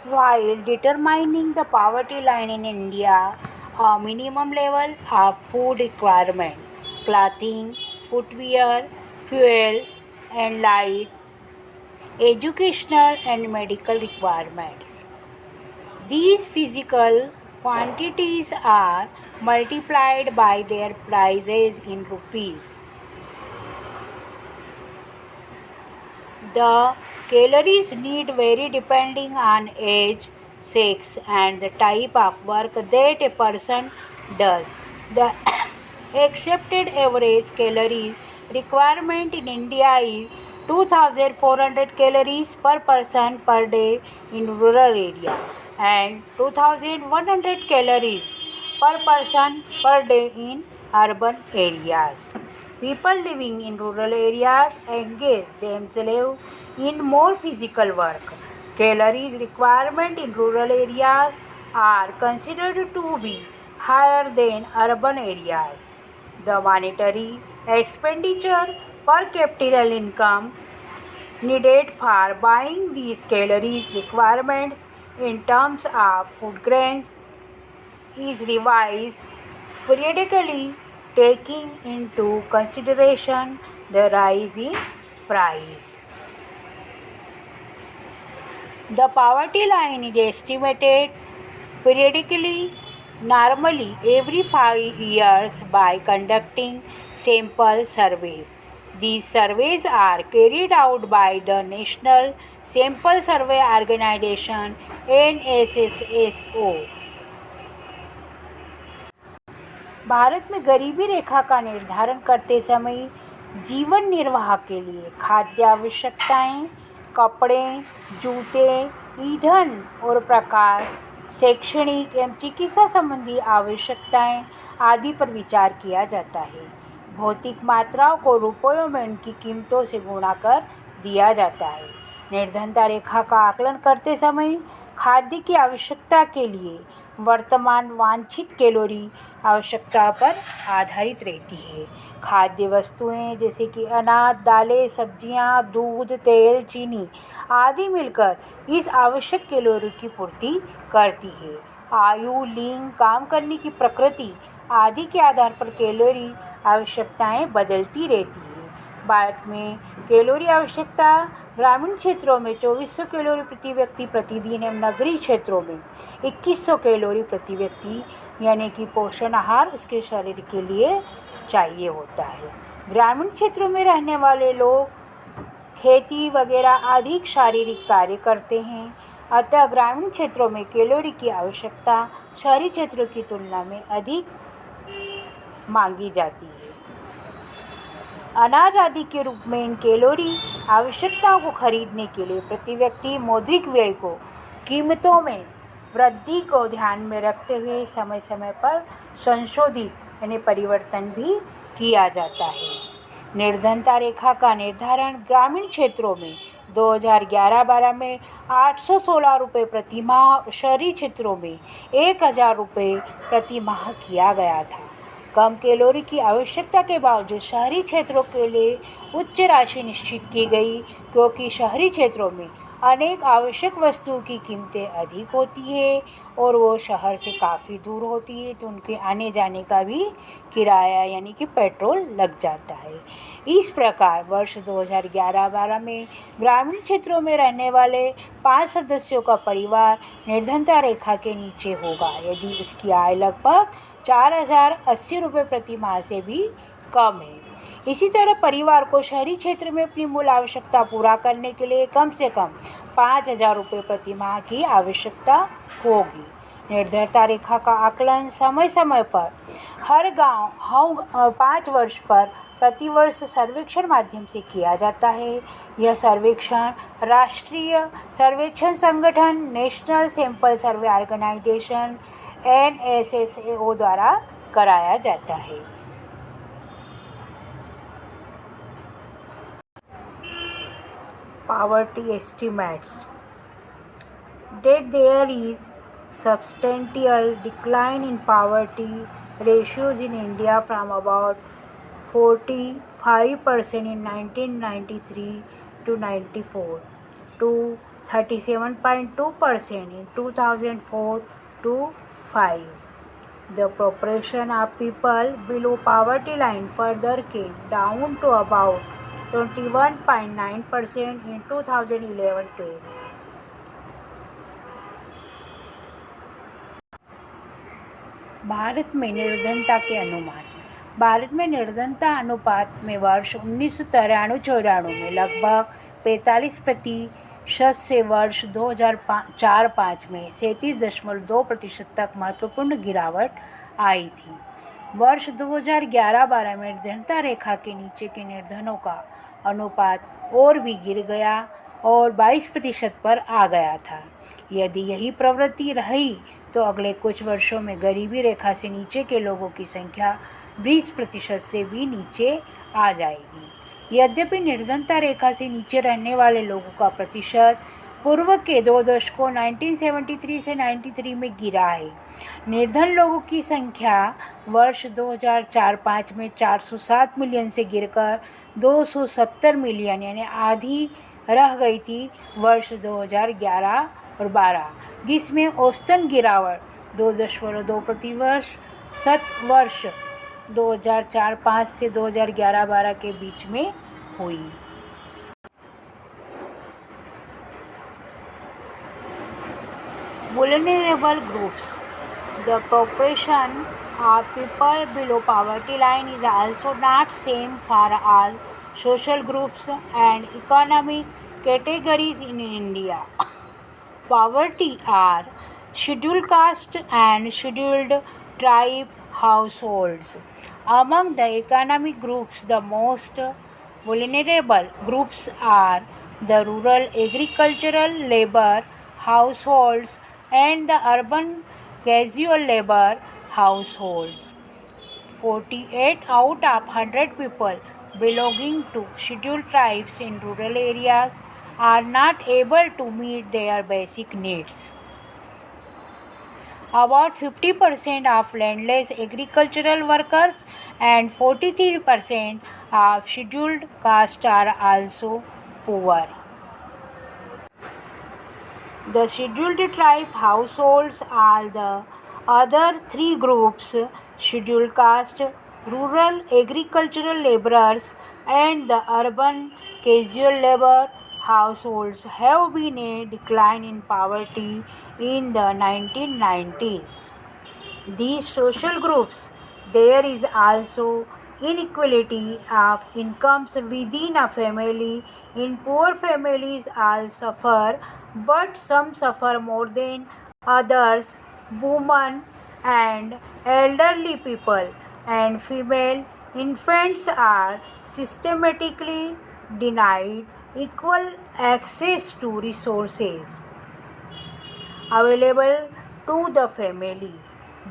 While determining the poverty line in India, a minimum level of food requirement, clothing, footwear, fuel, and light, educational and medical requirements. These physical quantities are multiplied by their prices in rupees. The calories need vary depending on age, sex, and the type of work that a person does. The accepted average calories requirement in India is 2400 calories per person per day in rural area and 2100 calories per person per day in urban areas. People living in rural areas engage themselves in more physical work. Calories requirement in rural areas are considered to be higher than urban areas. The monetary expenditure per capita income needed for buying these calories requirements in terms of food grains is revised periodically, taking into consideration the rise in price. The poverty line is estimated periodically, normally every 5 years, by conducting sample surveys. These surveys are carried out by the National Sample Survey Organization NSSO. Bharat में गरीबी रेखा का निर्धारण करते समय जीवन निर्वाह के लिए खाद्य आवश्यकताएं, कपड़े, जूते, ईंधन और प्रकाश, शैक्षणिक एवं चिकित्सा संबंधी आवश्यकताएं आदि पर विचार किया जाता है। भौतिक मात्राओं को रुपयों में उनकी कीमतों से गुणा कर दिया जाता है। निर्धनता रेखा का आकलन करते समय खाद्य की आवश्यकता के लिए वर्तमान वांछित कैलोरी आवश्यकता पर आधारित रहती है। खाद्य वस्तुएं जैसे कि अनाज, दालें, सब्जियां, दूध, तेल, चीनी आदि मिलकर इस आवश्यक कैलोरी की पूर्ति करती है। आयु, लिंग, काम करने की प्रकृति आदि के आधार पर कैलोरी आवश्यकताएं बदलती रहती है। भारत में कैलोरी आवश्यकता ग्रामीण क्षेत्रों में 2400 कैलोरी प्रति व्यक्ति प्रतिदिन एवं नगरीय क्षेत्रों में 2100 कैलोरी प्रति व्यक्ति यानी कि पोषण आहार उसके शरीर के लिए चाहिए होता है। ग्रामीण क्षेत्रों में रहने वाले लोग खेती वगैरह अधिक शारीरिक कार्य करते हैं, अतः ग्रामीण क्षेत्रों में कैलोरी की आवश्यकता शहरी क्षेत्रों की तुलना में अधिक मांगी जाती है। अनाज आदि के रूप में इन कैलोरी आवश्यकताओं को खरीदने के लिए प्रति व्यक्ति मौद्रिक व्यय को कीमतों में वृद्धि को ध्यान में रखते हुए समय समय पर संशोधित यानी परिवर्तन भी किया जाता है। निर्धनता रेखा का निर्धारण ग्रामीण क्षेत्रों में 2011-12 में 816 रुपये प्रति माह, शहरी क्षेत्रों में 1000 रुपये प्रति माह किया गया था। कम कैलोरी की आवश्यकता के बावजूद शहरी क्षेत्रों के लिए उच्च राशि निश्चित की गई, क्योंकि शहरी क्षेत्रों में अनेक आवश्यक वस्तुओं की कीमतें अधिक होती है और वो शहर से काफ़ी दूर होती है, तो उनके आने जाने का भी किराया यानी कि पेट्रोल लग जाता है। इस प्रकार वर्ष 2011-12 में ग्रामीण क्षेत्रों में रहने वाले 5 सदस्यों का परिवार निर्धनता रेखा के नीचे होगा यदि उसकी आय लगभग 4080 रुपये प्रति माह से भी कम है। इसी तरह परिवार को शहरी क्षेत्र में अपनी मूल आवश्यकता पूरा करने के लिए कम से कम 5000 रुपये प्रति माह की आवश्यकता होगी। निर्धनता रेखा का आकलन समय समय पर हर गांव 5 वर्ष पर प्रतिवर्ष सर्वेक्षण माध्यम से किया जाता है। यह सर्वेक्षण राष्ट्रीय सर्वेक्षण संगठन national sample survey organisation NSSO द्वारा कराया जाता है। Poverty estimates that there is substantial decline in poverty ratios in India from about 45% in 1993 to 94 to 37.2% in 2004 to 5. The proportion of people below poverty line further came down to about 21.9% in 2011-12. Bharat में निर्धनता के अनुमान। भारत में निर्धनता अनुपात में वर्ष 1993-94 में लगभग 45% से वर्ष 2004-05 में 37.2% तक महत्वपूर्ण गिरावट आई थी। वर्ष 2011-12 में निर्धनता रेखा के नीचे के निर्धनों का अनुपात और भी गिर गया और 22% पर आ गया था। यदि यही प्रवृत्ति रही तो अगले कुछ वर्षों में गरीबी रेखा से नीचे के लोगों की संख्या 20% से भी नीचे आ जाएगी। यद्यपि निर्धनता रेखा से नीचे रहने वाले लोगों का प्रतिशत पूर्व के 2 दशकों 1973 से 93 में गिरा है। निर्धन लोगों की संख्या वर्ष 2004-05 में 407 मिलियन से गिरकर 270 मिलियन यानी आधी रह गई थी वर्ष 2011 और 12, जिसमें औसतन गिरावट 2.2% वर्ष 2004-05 से 2011-12 के बीच में हुई। Vulnerable groups. The proportion of people below poverty line is also not same for all social groups and economic categories in India. Poverty are scheduled caste and scheduled tribe households. Among the economic groups, the most vulnerable groups are the rural agricultural labor households and the urban casual labor households. 48 out of 100 people belonging to scheduled tribes in rural areas are not able to meet their basic needs. About 50% of landless agricultural workers and 43% of scheduled caste are also poor. The scheduled tribe households are the other three groups: scheduled caste, rural agricultural laborers, and the urban casual labor households have been a decline in poverty in the 1990s. These social groups, there is also inequality of incomes within a family. In poor families all suffer, but some suffer more than others. Women and elderly people and female infants are systematically denied equal access to resources available to the family.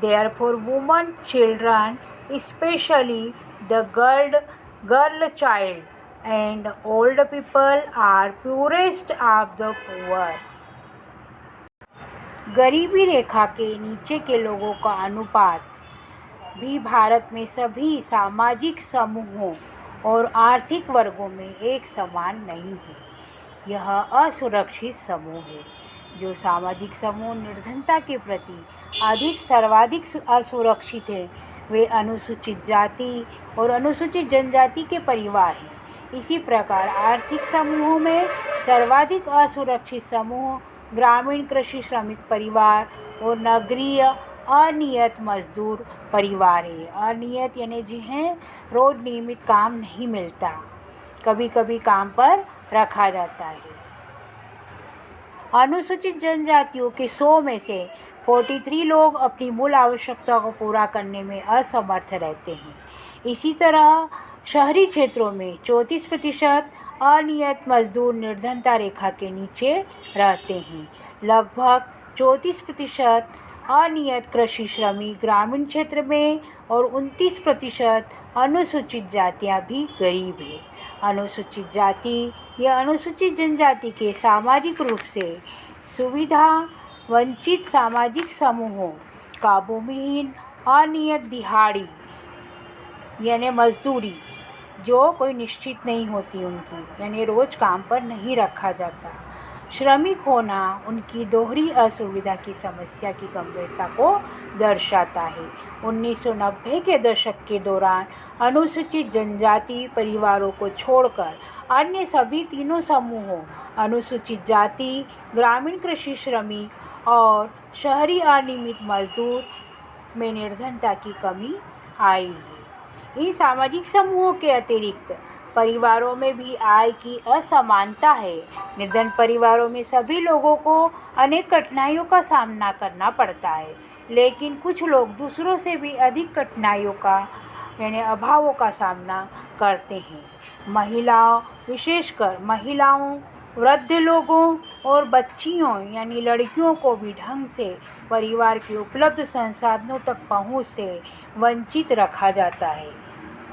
Therefore, women, children, especially the girl child, and old people are poorest of the poor. गरीबी रेखा के नीचे के लोगों का अनुपात भी भारत में सभी सामाजिक समूहों और आर्थिक वर्गों में एक समान नहीं है। यह असुरक्षित समूह है। जो सामाजिक समूह निर्धनता के प्रति सर्वाधिक असुरक्षित है वे अनुसूचित जाति और अनुसूचित जनजाति के परिवार हैं। इसी प्रकार आर्थिक समूहों में सर्वाधिक असुरक्षित समूह ग्रामीण कृषि श्रमिक परिवार और नगरीय अनियत मजदूर परिवार है। अनियत यानी जिन्हें रोज नियमित काम नहीं मिलता, कभी कभी काम पर रखा जाता है। अनुसूचित जनजातियों के 100 में से 43 लोग अपनी मूल आवश्यकता को पूरा करने में असमर्थ रहते हैं। इसी तरह शहरी क्षेत्रों में 34% अनियत मजदूर निर्धनता रेखा के नीचे रहते हैं। लगभग 34% अनियत कृषि श्रमिक ग्रामीण क्षेत्र में और 29% अनुसूचित जातियां भी गरीब हैं। अनुसूचित जाति या अनुसूचित जनजाति के सामाजिक रूप से सुविधा वंचित सामाजिक समूहों का भूमिहीन अनियत दिहाड़ी यानी मजदूरी जो कोई निश्चित नहीं होती उनकी, यानी रोज़ काम पर नहीं रखा जाता। श्रमिक होना उनकी दोहरी असुविधा की समस्या की गंभीरता को दर्शाता है। 1990 के दशक के दौरान अनुसूचित जनजाति परिवारों को छोड़कर अन्य सभी तीनों समूहों अनुसूचित जाति, ग्रामीण कृषि श्रमिक और शहरी अनियमित मजदूर में निर्धनता की कमी आई है। इन सामाजिक समूहों के अतिरिक्त परिवारों में भी आय की असमानता है। निर्धन परिवारों में सभी लोगों को अनेक कठिनाइयों का सामना करना पड़ता है, लेकिन कुछ लोग दूसरों से भी अधिक कठिनाइयों का यानी अभावों का सामना करते हैं। महिलाओं, विशेषकर महिलाओं, वृद्ध लोगों और बच्चियों यानी लड़कियों को भी ढंग से परिवार के उपलब्ध संसाधनों तक पहुँच से वंचित रखा जाता है।